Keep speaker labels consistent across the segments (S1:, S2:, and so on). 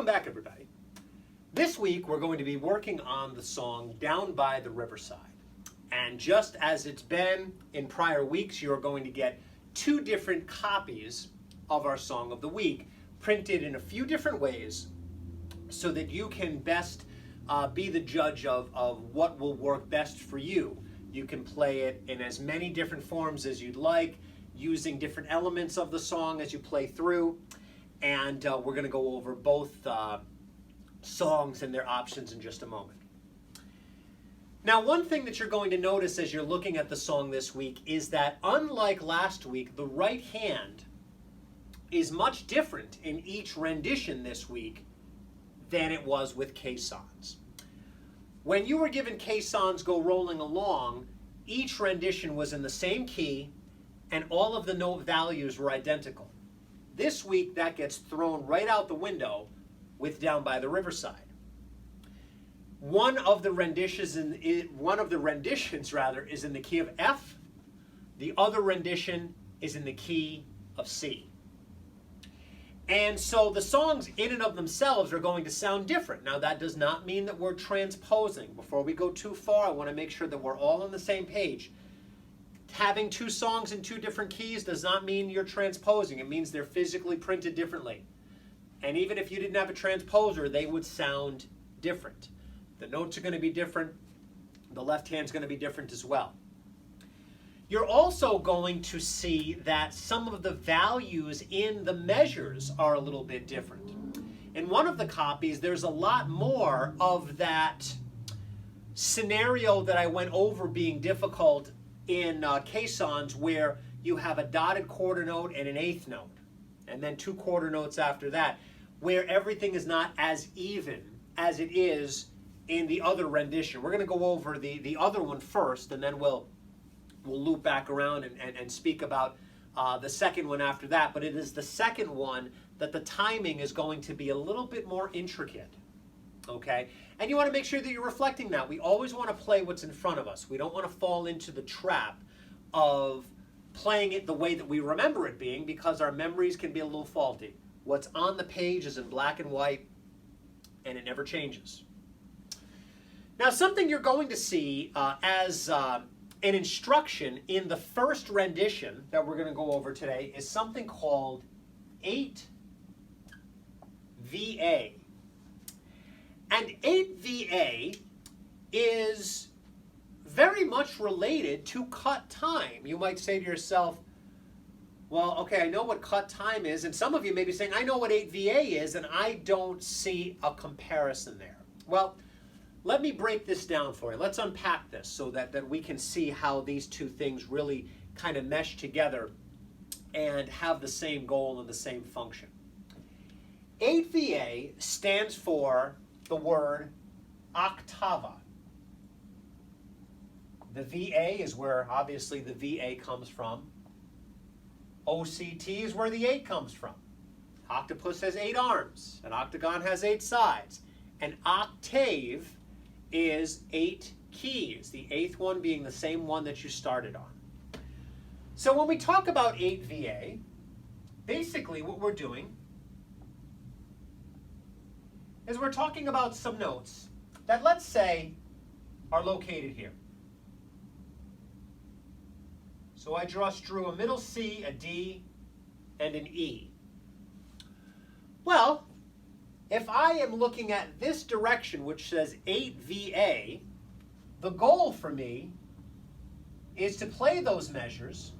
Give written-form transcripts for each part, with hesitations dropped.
S1: Welcome back, everybody. This week we're going to be working on the song Down by the Riverside. And just as it's been in prior weeks, you're going to get two different copies of our Song of the Week, printed in a few different ways so that you can best be the judge of what will work best for you. You can play it in as many different forms as you'd like, using different elements of the song as you play through. And we're going to go over both songs and their options in just a moment. Now, one thing that you're going to notice as you're looking at the song this week is that, unlike last week, the right hand is much different in each rendition this week than it was with caissons. When you were given caissons Go Rolling Along, each rendition was in the same key and all of the note values were identical. This week, that gets thrown right out the window with Down by the Riverside. One of the renditions is in the key of F. The other rendition is in the key of C. And so the songs in and of themselves are going to sound different. Now, that does not mean that we're transposing. Before we go too far, I want to make sure that we're all on the same page. Having two songs in two different keys does not mean you're transposing. It means they're physically printed differently. And even if you didn't have a transposer, they would sound different. The notes are going to be different. The left hand's going to be different as well. You're also going to see that some of the values in the measures are a little bit different. In one of the copies, there's a lot more of that scenario that I went over being difficult in caissons, where you have a dotted quarter note and an eighth note, and then two quarter notes after that, where everything is not as even as it is in the other rendition. We're going to go over the other one first, and then we'll loop back around and speak about the second one after that. But it is the second one that the timing is going to be a little bit more intricate. Okay? And you want to make sure that you're reflecting that. We always want to play what's in front of us. We don't want to fall into the trap of playing it the way that we remember it being, because our memories can be a little faulty. What's on the page is in black and white, and it never changes. Now, something you're going to see as an instruction in the first rendition that we're going to go over today is something called 8VA. And 8VA is very much related to cut time. You might say to yourself, well, okay, I know what cut time is, and some of you may be saying, I know what 8VA is, and I don't see a comparison there. Well, let me break this down for you. Let's unpack this so that we can see how these two things really kind of mesh together and have the same goal and the same function. 8VA stands for the word octava. The VA is where obviously the VA comes from. OCT is where the 8 comes from. Octopus has 8 arms. An octagon has 8 sides. An octave is 8 keys, the 8th one being the same one that you started on. So when we talk about 8VA, basically what we're doing is we're talking about some notes that, let's say, are located here. So I just drew a middle C, a D, and an E. Well, if I am looking at this direction, which says 8VA, the goal for me is to play those measures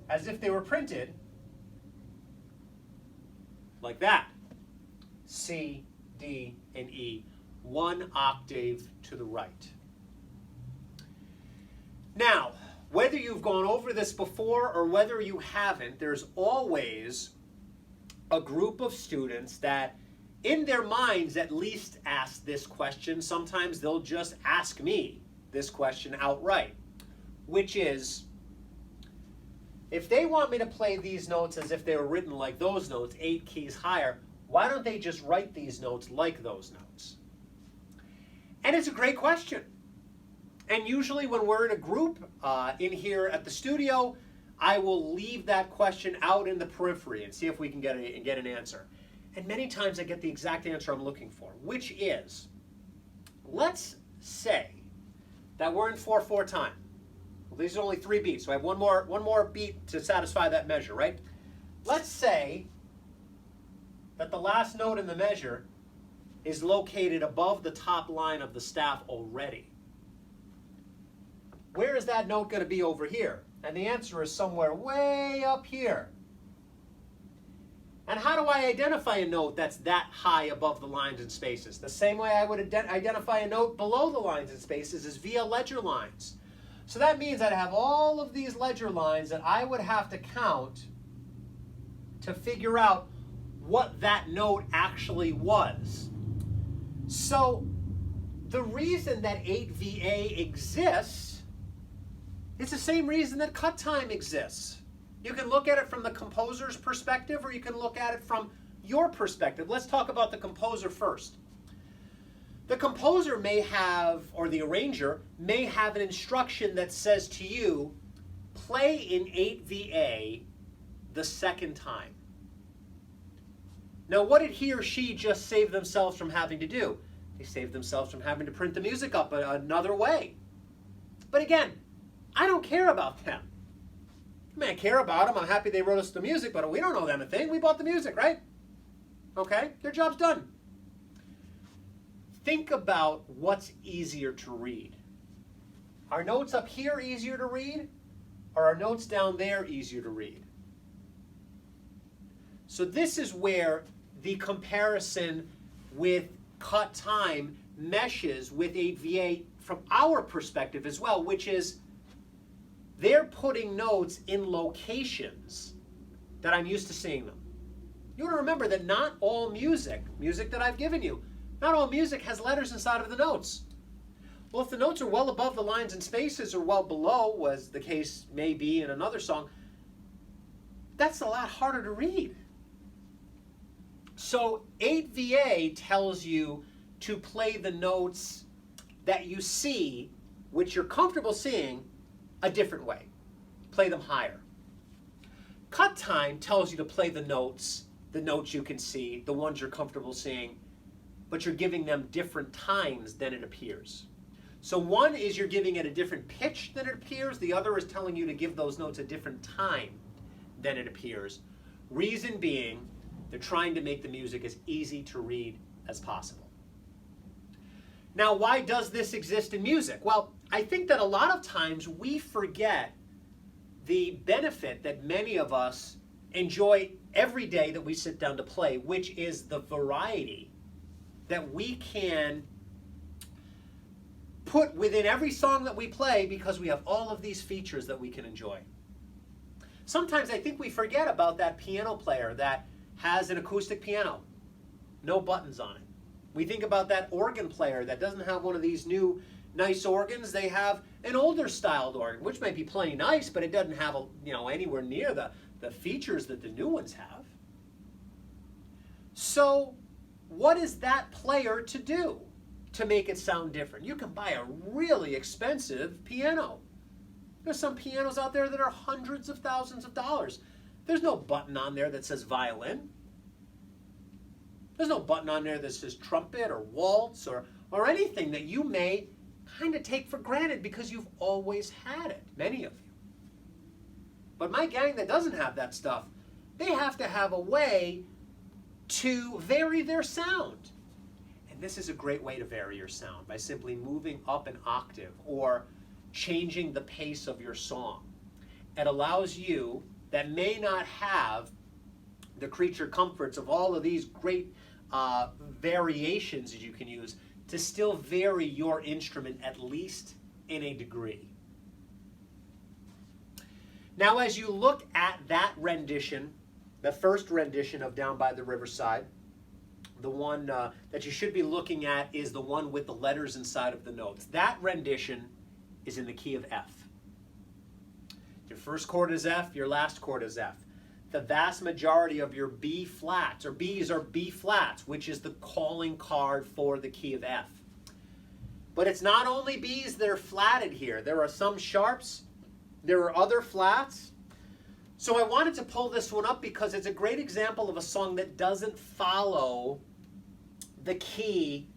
S1: as if they were printed like that. C, D, and E, one octave to the right. Now, whether you've gone over this before or whether you haven't, there's always a group of students that, in their minds at least, ask this question. Sometimes they'll just ask me this question outright, which is, if they want me to play these notes as if they were written like those notes, 8 keys higher, why don't they just write these notes like those notes? And it's a great question. And usually when we're in a group in here at the studio, I will leave that question out in the periphery and see if we can get an answer. And many times I get the exact answer I'm looking for, which is, let's say that we're in 4/4 time. Well, these are only 3 beats, so I have one more beat to satisfy that measure, right? Let's say that the last note in the measure is located above the top line of the staff already. Where is that note going to be over here? And the answer is somewhere way up here. And how do I identify a note that's that high above the lines and spaces? The same way I would identify a note below the lines and spaces is via ledger lines. So that means I'd have all of these ledger lines that I would have to count to figure out what that note actually was. So the reason that 8VA exists is the same reason that cut time exists. You can look at it from the composer's perspective, or you can look at it from your perspective. Let's talk about the composer first. The composer may have, or the arranger, may have an instruction that says to you, play in 8VA the second time. Now, what did he or she just save themselves from having to do? They saved themselves from having to print the music up another way. But again, I don't care about them. I mean, I care about them. I'm happy they wrote us the music, but we don't know them a thing. We bought the music, right? Okay, their job's done. Think about what's easier to read. Are notes up here easier to read, or are notes down there easier to read? So this is where the comparison with cut time meshes with 8VA from our perspective as well, which is they're putting notes in locations that I'm used to seeing them. You want to remember that not all music that I've given you, not all music has letters inside of the notes. Well, if the notes are well above the lines and spaces or well below, as the case may be in another song, that's a lot harder to read. So 8VA tells you to play the notes that you see, which you're comfortable seeing, a different way. Play them higher. Cut time tells you to play the notes you can see, the ones you're comfortable seeing, but you're giving them different times than it appears. So one is you're giving it a different pitch than it appears. The other is telling you to give those notes a different time than it appears. Reason being, they're trying to make the music as easy to read as possible. Now, why does this exist in music? Well, I think that a lot of times we forget the benefit that many of us enjoy every day that we sit down to play, which is the variety that we can put within every song that we play because we have all of these features that we can enjoy. Sometimes I think we forget about that piano player that has an acoustic piano, no buttons on it. We think about that organ player that doesn't have one of these new nice organs. They have an older styled organ, which might be plenty nice, but it doesn't have anywhere near the features that the new ones have. So what is that player to do to make it sound different? You can buy a really expensive piano. There's some pianos out there that are hundreds of thousands of dollars. There's no button on there that says violin. There's no button on there that says trumpet or waltz or anything that you may kind of take for granted because you've always had it, many of you. But my gang that doesn't have that stuff, they have to have a way to vary their sound. And this is a great way to vary your sound by simply moving up an octave or changing the pace of your song. It allows you that may not have the creature comforts of all of these great variations that you can use to still vary your instrument at least in a degree. Now, as you look at that rendition, the first rendition of Down by the Riverside, the one that you should be looking at is the one with the letters inside of the notes. That rendition is in the key of F. Your first chord is F, your last chord is F. The vast majority of your B flats, or B's are B flats, which is the calling card for the key of F. But it's not only B's that are flatted here. There are some sharps, there are other flats, So I wanted to pull this one up because it's a great example of a song that doesn't follow the key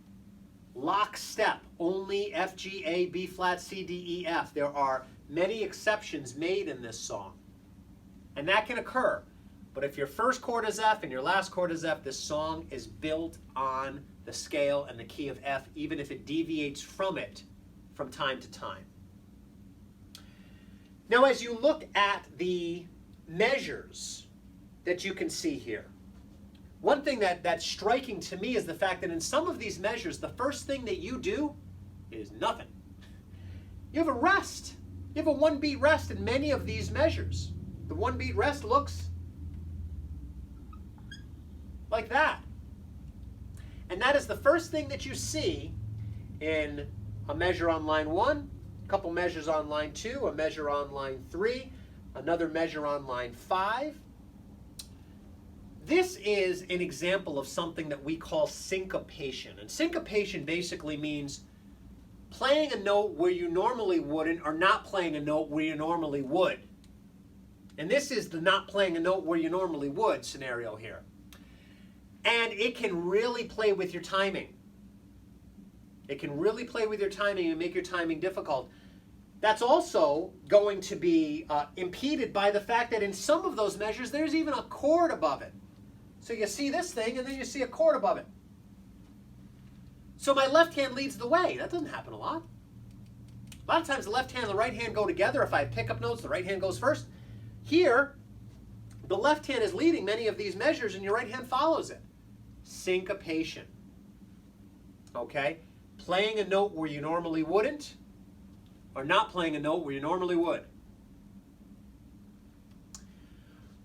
S1: lockstep, only F, G, A, B flat, C, D, E, F. There are many exceptions made in this song, and that can occur. But if your first chord is F and your last chord is F, this song is built on the scale and the key of F, even if it deviates from it from time to time. Now, as you look at the measures that you can see here, one thing that's striking to me is the fact that in some of these measures, the first thing that you do is nothing. You have a rest. You have a one-beat rest in many of these measures. The one-beat rest looks like that. And that is the first thing that you see in a measure on line 1, a couple measures on line 2, a measure on line 3, another measure on line 5. This is an example of something that we call syncopation. And syncopation basically means playing a note where you normally wouldn't, or not playing a note where you normally would. And this is the not playing a note where you normally would scenario here. And it can really play with your timing. It can really play with your timing and make your timing difficult. That's also going to be impeded by the fact that in some of those measures, there's even a chord above it. So you see this thing, and then you see a chord above it. So my left hand leads the way. That doesn't happen a lot. A lot of times the left hand and the right hand go together. If I have pickup notes, the right hand goes first. Here, the left hand is leading many of these measures, and your right hand follows it. Syncopation. Okay? Playing a note where you normally wouldn't, or not playing a note where you normally would.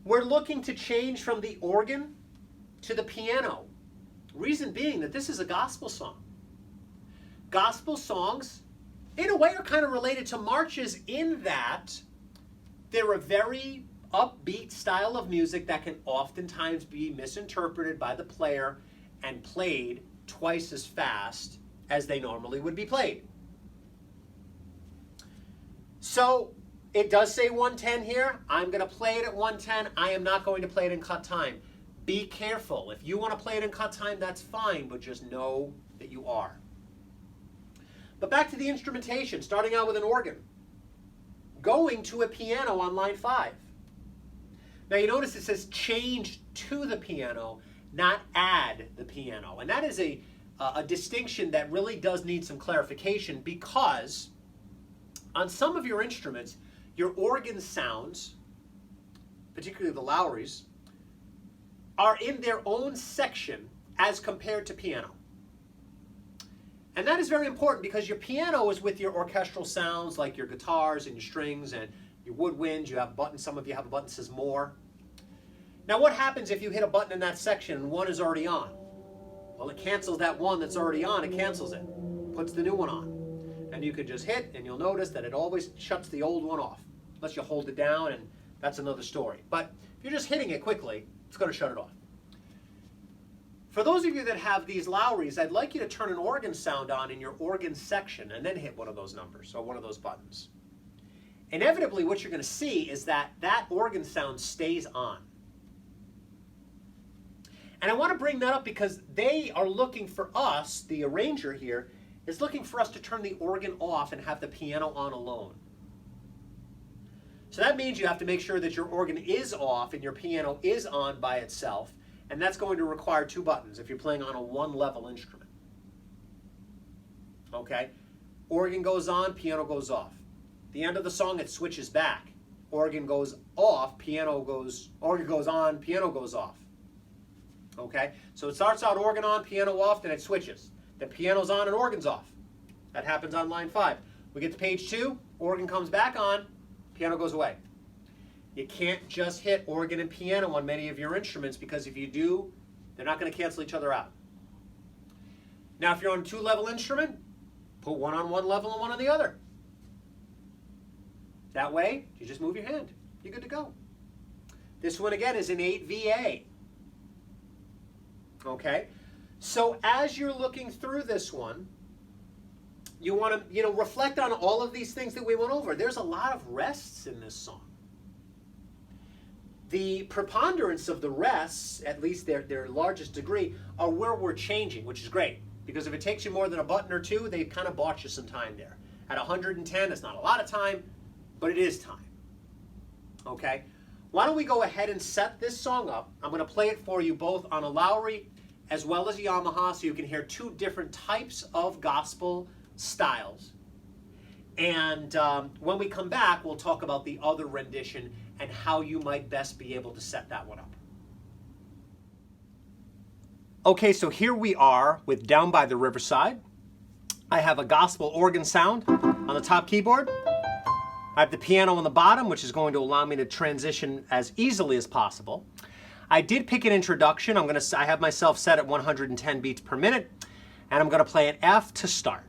S1: We're looking to change from the organ to the piano. Reason being that this is a gospel song. Gospel songs, in a way, are kind of related to marches in that they're a very upbeat style of music that can oftentimes be misinterpreted by the player and played twice as fast as they normally would be played. So it does say 110 here. I'm going to play it at 110. I am not going to play it in cut time. Be careful. If you want to play it in cut time, that's fine, but just know that you are. But back to the instrumentation, starting out with an organ. Going to a piano on line 5. Now you notice it says change to the piano, not add the piano. And that is a distinction that really does need some clarification, because on some of your instruments, your organ sounds, particularly the Lowrys, are in their own section as compared to piano. And that is very important because your piano is with your orchestral sounds like your guitars and your strings and your woodwinds. You have a button, some of you have a button that says more. Now what happens if you hit a button in that section and one is already on? Well, it cancels that one that's already on, it cancels it, puts the new one on. And you can just hit, and you'll notice that it always shuts the old one off, unless you hold it down, and that's another story. But if you're just hitting it quickly, it's going to shut it off. For those of you that have these Lowrys, I'd like you to turn an organ sound on in your organ section and then hit one of those numbers or one of those buttons. Inevitably, what you're going to see is that that organ sound stays on. And I want to bring that up because they are looking for us, the arranger here, is looking for us to turn the organ off and have the piano on alone. So that means you have to make sure that your organ is off and your piano is on by itself, and that's going to require 2 buttons if you're playing on a 1-level instrument. Okay? Organ goes on, piano goes off. The end of the song, it switches back. Organ goes off, organ goes on, piano goes off. Okay? So it starts out organ on, piano off, then it switches. Then piano's on and organ's off. That happens on line 5. We get to page 2, organ comes back on, piano goes away. You can't just hit organ and piano on many of your instruments because if you do, they're not going to cancel each other out. Now if you're on a 2-level instrument, put one on one level and one on the other. That way, you just move your hand. You're good to go. This one again is an 8VA. Okay? So as you're looking through this one, you want to, reflect on all of these things that we went over. There's a lot of rests in this song. The preponderance of the rests, at least their largest degree, are where we're changing, which is great. Because if it takes you more than a button or two, they kind of bought you some time there. At 110, it's not a lot of time, but it is time. Okay? Why don't we go ahead and set this song up. I'm going to play it for you both on a Lowry as well as a Yamaha, so you can hear two different types of gospel styles. And when we come back, we'll talk about the other rendition and how you might best be able to set that one up. Okay, so here we are with Down by the Riverside. I have a gospel organ sound on the top keyboard. I have the piano on the bottom, which is going to allow me to transition as easily as possible. I did pick an introduction. I have myself set at 110 beats per minute, and I'm going to play an F to start.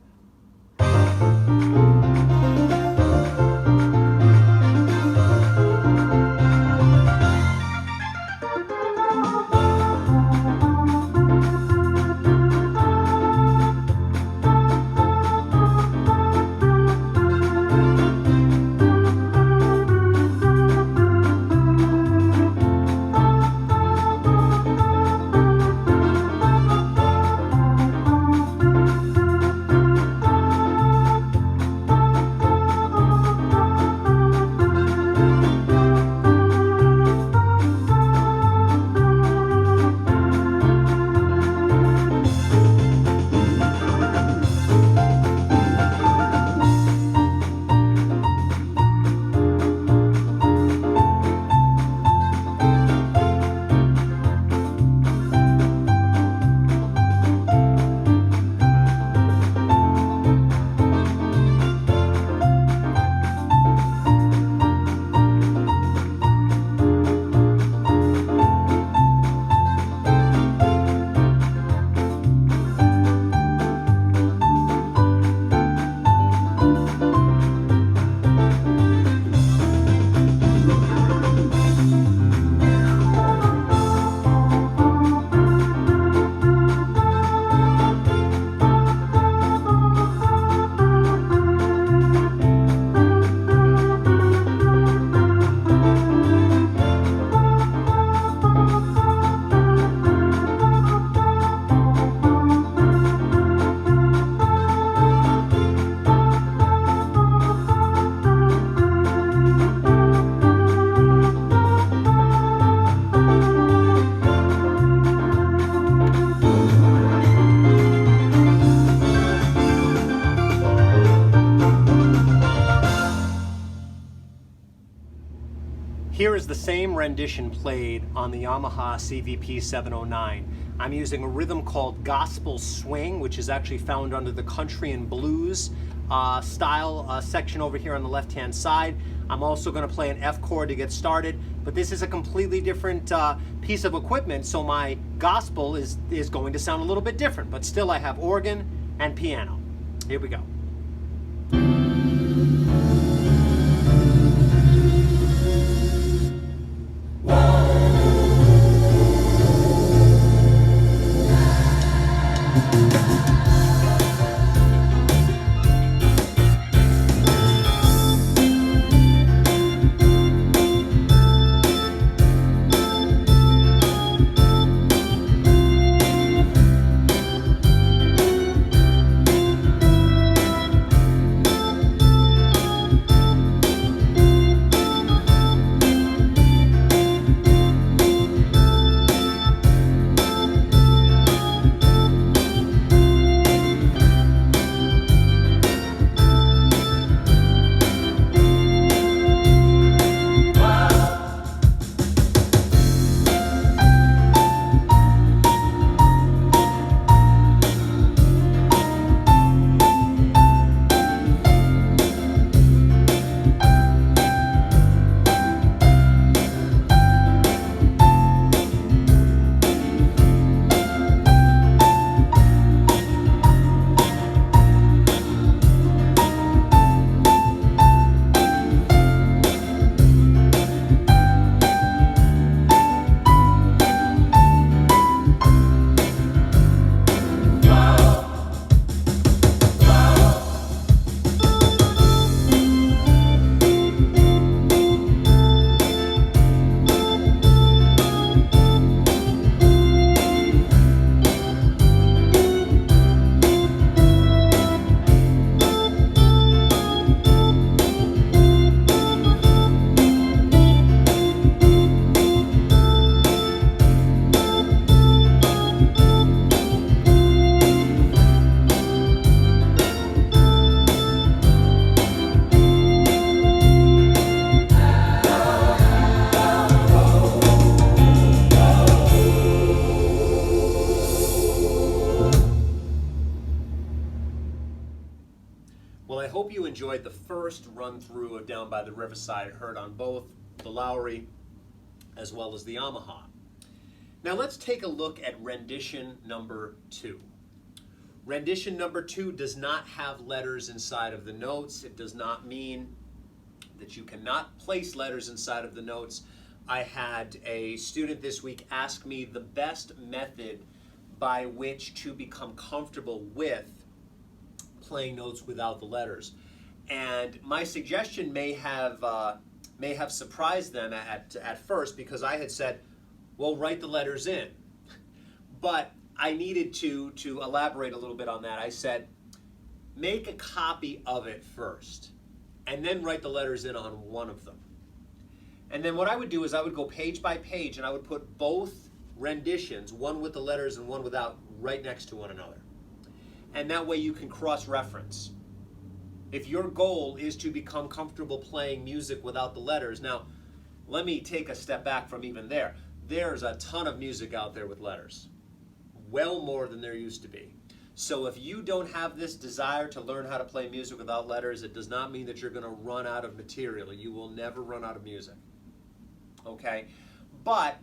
S1: Here is the same rendition played on the Yamaha CVP 709. I'm using a rhythm called Gospel Swing, which is actually found under the Country and Blues style section over here on the left-hand side. I'm also going to play an F chord to get started, but this is a completely different piece of equipment, so my gospel is going to sound a little bit different, but still I have organ and piano. Here we go. Well, I hope you enjoyed the first run through of Down by the Riverside, heard on both the Lowry as well as the Yamaha. Now let's take a look at rendition number 2. Rendition number 2 does not have letters inside of the notes. It does not mean that you cannot place letters inside of the notes. I had a student this week ask me the best method by which to become comfortable with playing notes without the letters. And my suggestion may have surprised them at first, because I had said, well, write the letters in. But I needed to elaborate a little bit on that. I said, make a copy of it first, and then write the letters in on one of them. And then what I would do is I would go page by page, and I would put both renditions, one with the letters and one without, right next to one another. And that way you can cross-reference. If your goal is to become comfortable playing music without the letters, now let me take a step back from even there. There's a ton of music out there with letters, well more than there used to be. So if you don't have this desire to learn how to play music without letters, it does not mean that you're going to run out of material. You will never run out of music. Okay? But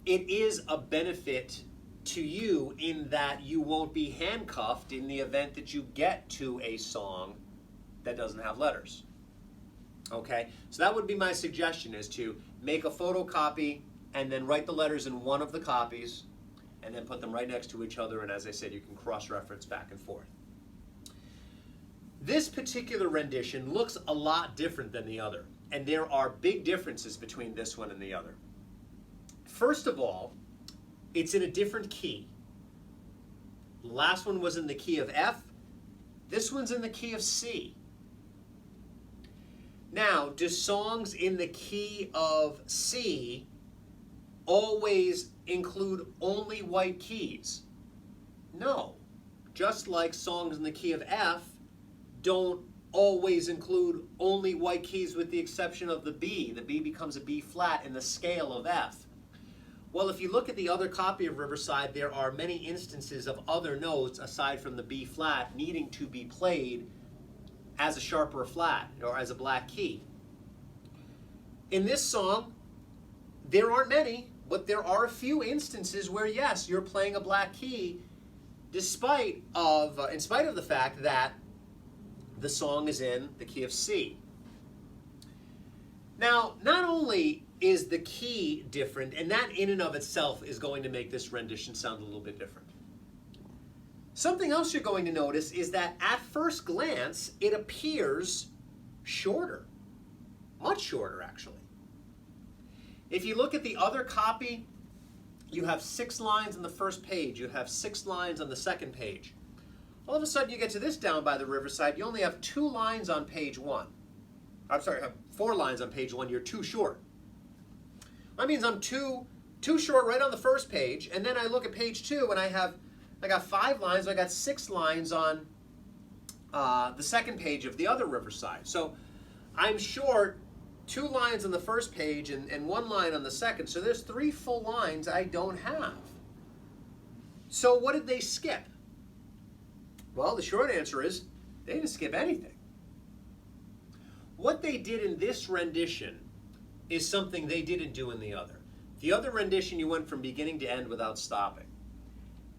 S1: it is a benefit to you in that you won't be handcuffed in the event that you get to a song that doesn't have letters. Okay? So that would be my suggestion, is to make a photocopy and then write the letters in one of the copies and then put them right next to each other, and as I said, you can cross-reference back and forth. This particular rendition looks a lot different than the other, and there are big differences between this one and the other. First of all, it's in a different key. The last one was in the key of F. This one's in the key of C. Now, do songs in the key of C always include only white keys? No. Just like songs in the key of F don't always include only white keys, with the exception of the B. The B becomes a B flat in the scale of F. Well, if you look at the other copy of Riverside, there are many instances of other notes aside from the B flat needing to be played as a sharp or a flat, or as a black key. In this song, there aren't many, but there are a few instances where, yes, you're playing a black key, in spite of the fact that the song is in the key of C. Now, not only is the key different, and that in and of itself is going to make this rendition sound a little bit different. Something else you're going to notice is that at first glance, it appears shorter. Much shorter, actually. If you look at the other copy, you have 6 lines on the first page. You have 6 lines on the second page. All of a sudden, you get to this Down by the Riverside, you only have 2 lines on page 1. I'm sorry, 4 lines on page 1. You're too short. That means I'm too short right on the first page, and then I look at page 2, and I got 5 lines. I got 6 lines on the second page of the other Riverside. So I'm short 2 lines on the first page and 1 line on the second. So there's 3 full lines I don't have. So what did they skip? Well, the short answer is they didn't skip anything. What they did in this rendition is something they didn't do in the other. The other rendition, you went from beginning to end without stopping.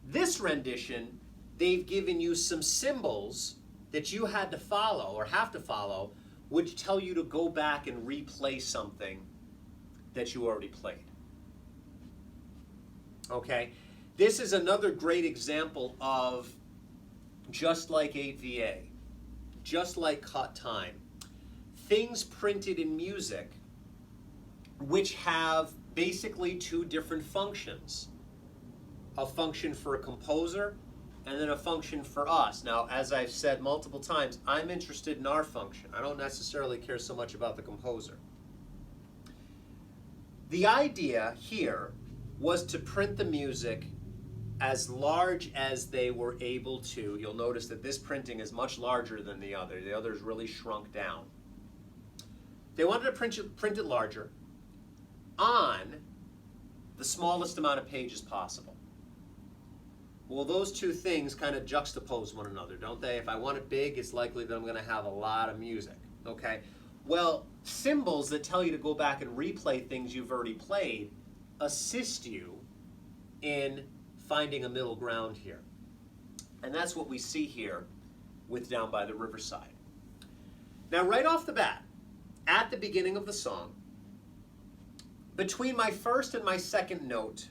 S1: This rendition, they've given you some symbols that you had to follow, or have to follow, which tell you to go back and replay something that you already played. Okay? This is another great example of just like 8VA, just like cut time, things printed in music which have basically 2 different functions. A function for a composer and then a function for us. Now, as I've said multiple times, I'm interested in our function. I don't necessarily care so much about the composer. The idea here was to print the music as large as they were able to. You'll notice that this printing is much larger than the other. The other's really shrunk down. They wanted to print it larger on the smallest amount of pages possible. Well, those two things kind of juxtapose one another, don't they? If I want it big, it's likely that I'm going to have a lot of music, okay? Well, symbols that tell you to go back and replay things you've already played assist you in finding a middle ground here. And that's what we see here with Down by the Riverside. Now, right off the bat, at the beginning of the song, between my first and my second note,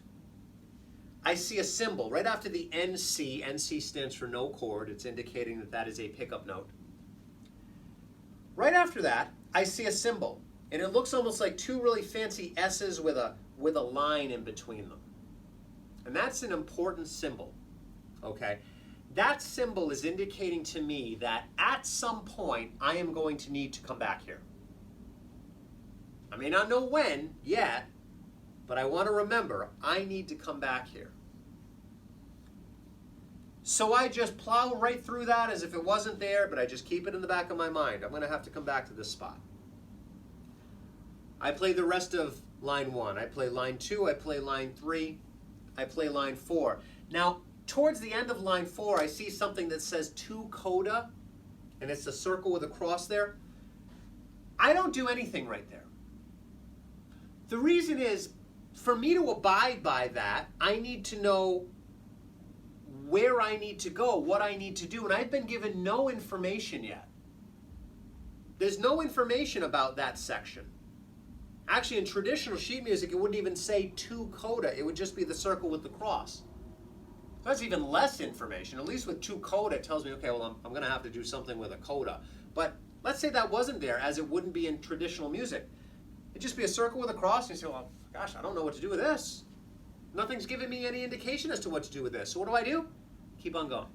S1: I see a symbol right after the NC. NC stands for no chord. It's indicating that that is a pickup note. Right after that, I see a symbol, and it looks almost like two really fancy S's with a line in between them. And that's an important symbol, okay? That symbol is indicating to me that at some point, I am going to need to come back here. I may not know when yet, but I want to remember, I need to come back here. So I just plow right through that as if it wasn't there, but I just keep it in the back of my mind. I'm going to have to come back to this spot. I play the rest of line 1. I play line 2. I play line 3. I play line 4. Now, towards the end of line 4, I see something that says to coda, and it's a circle with a cross there. I don't do anything right there. The reason is, for me to abide by that, I need to know where I need to go, what I need to do, and I've been given no information yet. There's no information about that section. Actually, in traditional sheet music, it wouldn't even say to coda. It would just be the circle with the cross. So that's even less information. At least with to coda, it tells me, okay, well, I'm going to have to do something with a coda. But let's say that wasn't there, as it wouldn't be in traditional music. It'd just be a circle with a cross, and you say, well, gosh, I don't know what to do with this. Nothing's giving me any indication as to what to do with this. So what do? Keep on going.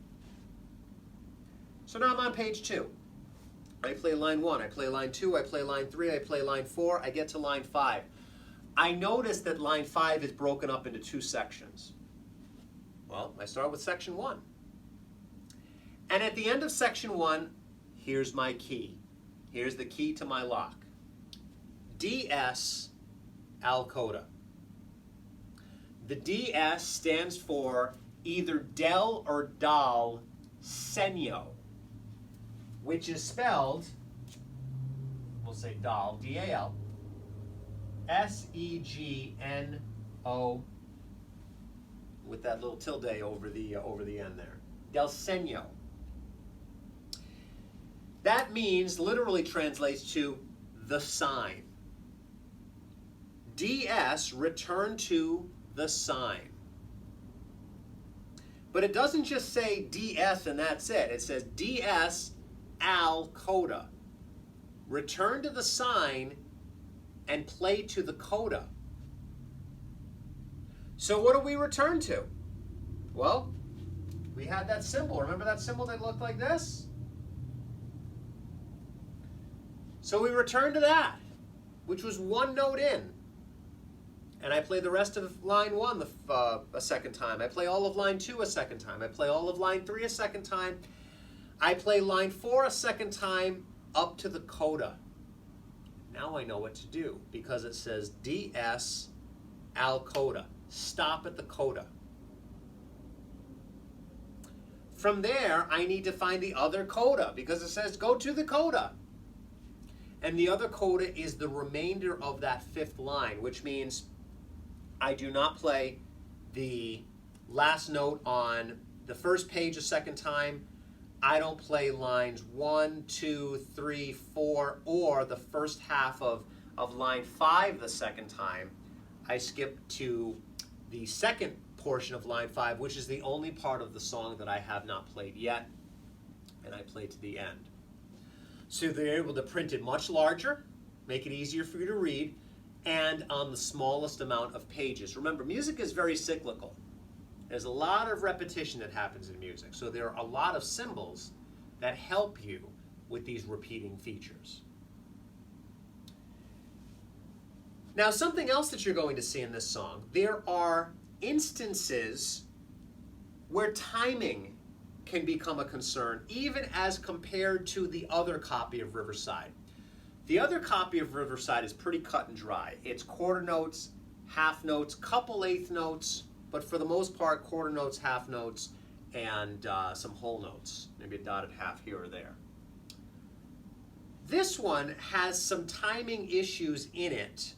S1: So now I'm on page 2. I play line 1, I play line 2, I play line 3, I play line 4, I get to line 5. I notice that line 5 is broken up into 2 sections. Well, I start with section 1. And at the end of section 1, here's my key. Here's the key to my lock. DS al coda. The DS stands for either del or dal segno, which is spelled, we'll say dal, D-A-L, S-E-G-N-O, with that little tilde over the end there. Del segno. That means, literally translates to the sign. DS, return to the sign. But it doesn't just say DS and that's it. It says DS al coda. Return to the sign and play to the coda. So what do we return to? Well, we had that symbol. Remember that symbol that looked like this? So we return to that, which was one note in. And I play the rest of line 1 a second time. I play all of line 2 a second time. I play all of line 3 a second time. I play line 4 a second time up to the coda. Now I know what to do because it says DS al coda. Stop at the coda. From there, I need to find the other coda because it says go to the coda. And the other coda is the remainder of that 5th line, which means I do not play the last note on the first page a second time. I don't play lines 1, 2, 3, 4, or the first half of line 5 the second time. I skip to the second portion of line 5, which is the only part of the song that I have not played yet, and I play to the end. So they're able to print it much larger, make it easier for you to read, and on the smallest amount of pages. Remember, music is very cyclical. There's a lot of repetition that happens in music, so there are a lot of symbols that help you with these repeating features. Now, something else that you're going to see in this song, there are instances where timing can become a concern, even as compared to the other copy of Riverside. The other copy of Riverside is pretty cut and dry. It's quarter notes, half notes, couple eighth notes, but for the most part, quarter notes, half notes, and some whole notes, maybe a dotted half here or there. This one has some timing issues in it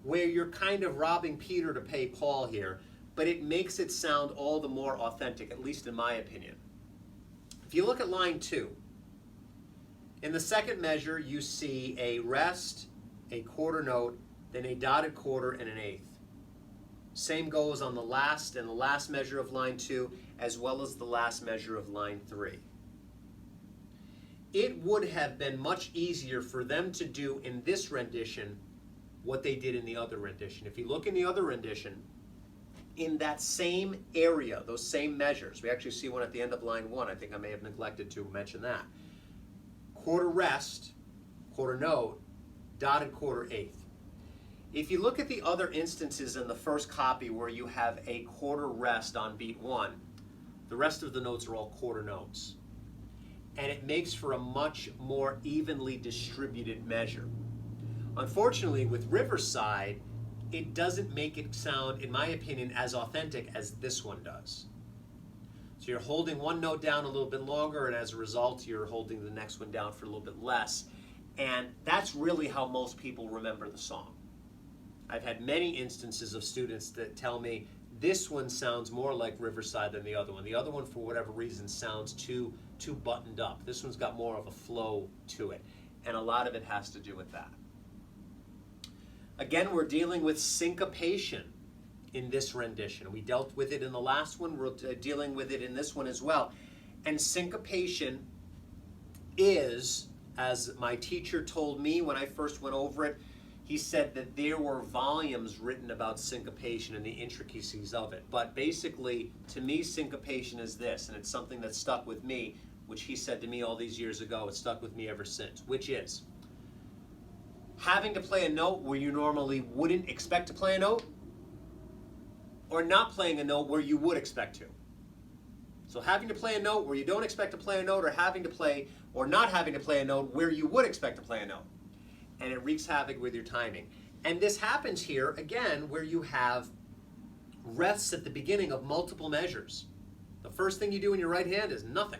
S1: where you're kind of robbing Peter to pay Paul here, but it makes it sound all the more authentic, at least in my opinion. If you look at line 2, in the second measure you see a rest, a quarter note, then a dotted quarter and an eighth. Same goes on the last measure of line 2, as well as the last measure of line 3. It would have been much easier for them to do in this rendition what they did in the other rendition. If you look in the other rendition, in that same area, those same measures, we actually see one at the end of line 1. I think I may have neglected to mention that. Quarter rest, quarter note, dotted quarter eighth. If you look at the other instances in the first copy where you have a quarter rest on beat 1, the rest of the notes are all quarter notes. And it makes for a much more evenly distributed measure. Unfortunately, with Riverside, it doesn't make it sound, in my opinion, as authentic as this one does. So you're holding one note down a little bit longer, and as a result, you're holding the next one down for a little bit less. And that's really how most people remember the song. I've had many instances of students that tell me this one sounds more like Riverside than the other one. The other one, for whatever reason, sounds too buttoned up. This one's got more of a flow to it, and a lot of it has to do with that. Again, we're dealing with syncopation in this rendition. We dealt with it in the last one. We're dealing with it in this one as well. And syncopation is, as my teacher told me when I first went over it, he said that there were volumes written about syncopation and the intricacies of it. But basically, to me, syncopation is this, and it's something that stuck with me, which he said to me all these years ago. It's stuck with me ever since, which is having to play a note where you normally wouldn't expect to play a note, or not playing a note where you would expect to. So having to play a note where you don't expect to play a note, or having to play, or not having to play a note where you would expect to play a note. And it wreaks havoc with your timing. And this happens here, again, where you have rests at the beginning of multiple measures. The first thing you do in your right hand is nothing.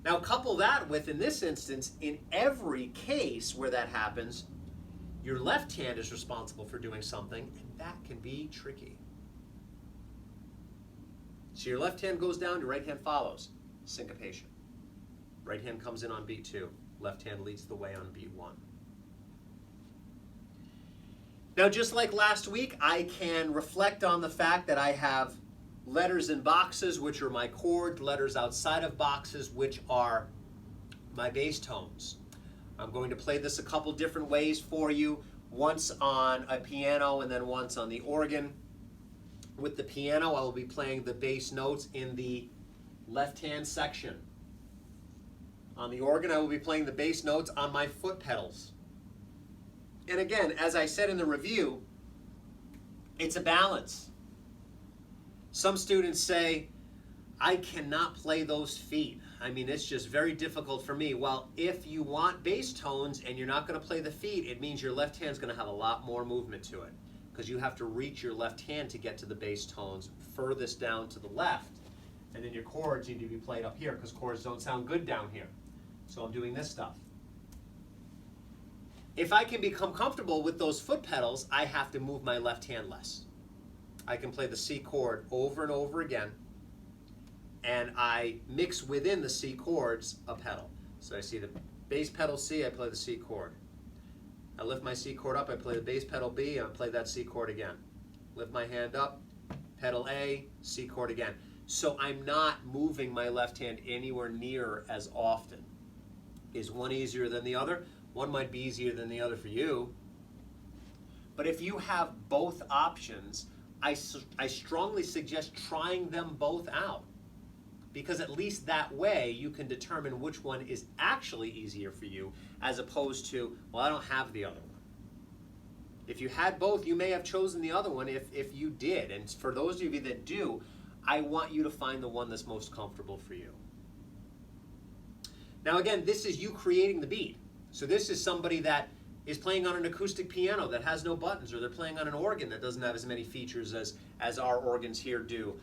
S1: Now couple that with, in this instance, in every case where that happens, your left hand is responsible for doing something, and that can be tricky. So your left hand goes down, your right hand follows. Syncopation. Right hand comes in on beat 2. Left hand leads the way on beat 1. Now, just like last week, I can reflect on the fact that I have letters in boxes, which are my chord, letters outside of boxes, which are my bass tones. I'm going to play this a couple different ways for you, once on a piano and then once on the organ. With the piano, I will be playing the bass notes in the left-hand section. On the organ, I will be playing the bass notes on my foot pedals. And again, as I said in the review, it's a balance. Some students say, I cannot play those feet. I mean, it's just very difficult for me. Well, if you want bass tones and you're not going to play the feet, it means your left hand's going to have a lot more movement to it, because you have to reach your left hand to get to the bass tones furthest down to the left. And then your chords need to be played up here, because chords don't sound good down here. So I'm doing this stuff. If I can become comfortable with those foot pedals, I have to move my left hand less. I can play the C chord over and over again, and I mix within the C chords a pedal. So I see the bass pedal C, I play the C chord. I lift my C chord up, I play the bass pedal B, and I play that C chord again. Lift my hand up, pedal A, C chord again. So I'm not moving my left hand anywhere near as often. Is one easier than the other? One might be easier than the other for you. But if you have both options, I strongly suggest trying them both out, because at least that way you can determine which one is actually easier for you, as opposed to, well, I don't have the other one. If you had both, you may have chosen the other one if you did. And for those of you that do, I want you to find the one that's most comfortable for you. Now again, this is you creating the beat. So this is somebody that is playing on an acoustic piano that has no buttons, or they're playing on an organ that doesn't have as many features as our organs here do.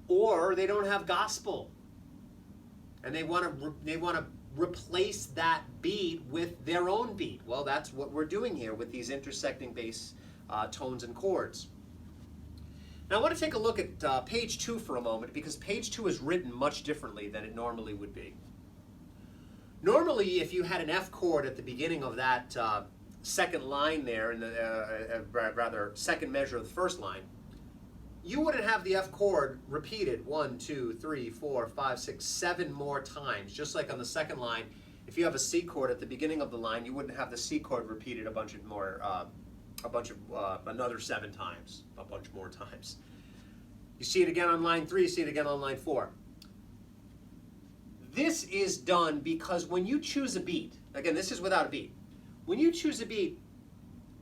S1: or they don't have gospel, and they want to replace that beat with their own beat. Well, that's what we're doing here with these intersecting bass tones and chords. Now I want to take a look at page 2 for a moment, because page 2 is written much differently than it normally would be. Normally, if you had an F chord at the beginning of that second line there, in the rather second measure of the first line, you wouldn't have the F chord repeated 1, 2, 3, 4, 5, 6, 7 more times. Just like on the second line, if you have a C chord at the beginning of the line, you wouldn't have the C chord repeated another 7 times, a bunch more times. You see it again on line 3, you see it again on line 4. This is done because when you choose a beat, again, this is without a beat. When you choose a beat,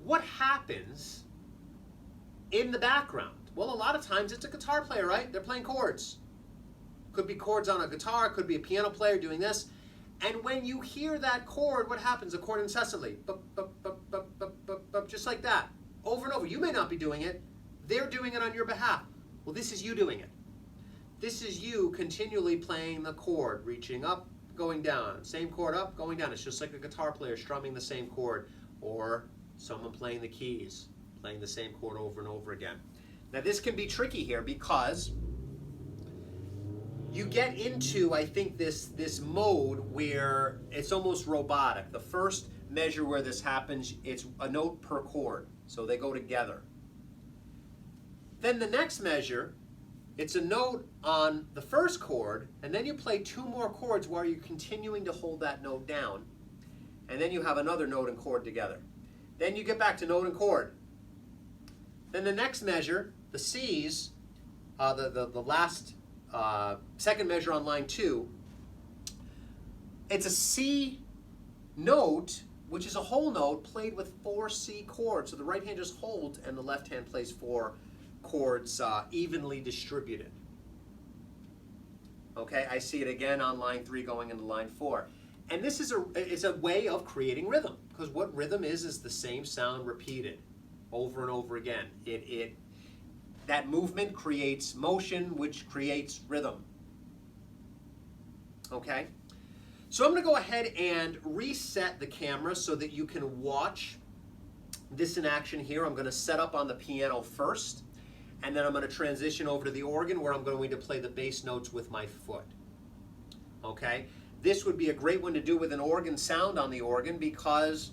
S1: what happens in the background? Well, a lot of times it's a guitar player, right? They're playing chords. Could be chords on a guitar, could be a piano player doing this. And when you hear that chord, what happens? A chord incessantly. Bup, bup, bup, bup, bup, bup, bup, just like that. Over and over. You may not be doing it. They're doing it on your behalf. Well, this is you doing it. This is you continually playing the chord, reaching up, going down. Same chord up, going down. It's just like a guitar player strumming the same chord, or someone playing the keys, playing the same chord over and over again. Now this can be tricky here because you get into, I think, this mode where it's almost robotic. The first measure where this happens, it's a note per chord, so they go together. Then the next measure, it's a note on the first chord, and then you play 2 more chords while you're continuing to hold that note down, and then you have another note and chord together. Then you get back to note and chord. Then the next measure, the C's, the last second measure on line 2, it's a C note, which is a whole note played with 4 C chords. So the right hand just holds and the left hand plays 4 chords evenly distributed. Okay, I see it again on line 3 going into line 4. And this is a way of creating rhythm, because what rhythm is the same sound repeated over and over again. That movement creates motion, which creates rhythm. Okay? So I'm going to go ahead and reset the camera so that you can watch this in action here. I'm going to set up on the piano first, and then I'm going to transition over to the organ where I'm going to play the bass notes with my foot. Okay? This would be a great one to do with an organ sound on the organ because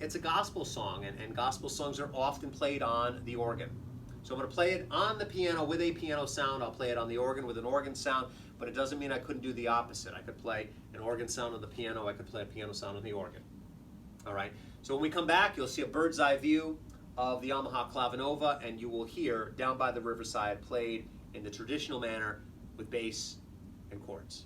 S1: it's a gospel song, and gospel songs are often played on the organ. So I'm going to play it on the piano with a piano sound. I'll play it on the organ with an organ sound, but it doesn't mean I couldn't do the opposite. I could play an organ sound on the piano. I could play a piano sound on the organ. All right. So when we come back, you'll see a bird's eye view of the Yamaha Clavinova, and you will hear Down by the Riverside played in the traditional manner with bass and chords.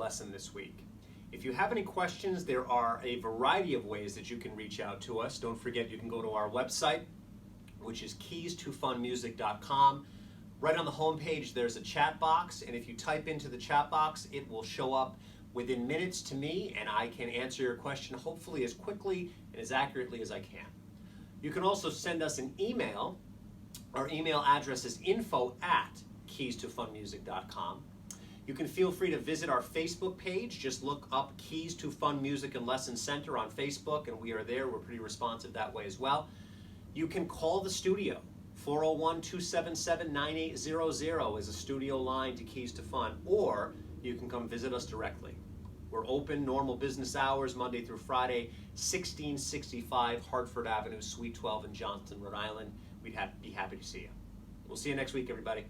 S1: lesson this week. If you have any questions, there are a variety of ways that you can reach out to us. Don't forget, you can go to our website, which is keys2funmusic.com. Right on the home page, there's a chat box, and if you type into the chat box, it will show up within minutes to me, and I can answer your question hopefully as quickly and as accurately as I can. You can also send us an email. Our email address is info@keys2funmusic.com. You can feel free to visit our Facebook page. Just look up Keys to Fun Music and Lesson Center on Facebook, and we are there. We're pretty responsive that way as well. You can call the studio. 401-277-9800 is a studio line to Keys to Fun, or you can come visit us directly. We're open normal business hours, Monday through Friday, 1665 Hartford Avenue, Suite 12 in Johnston, Rhode Island. We'd be happy to see you. We'll see you next week, everybody.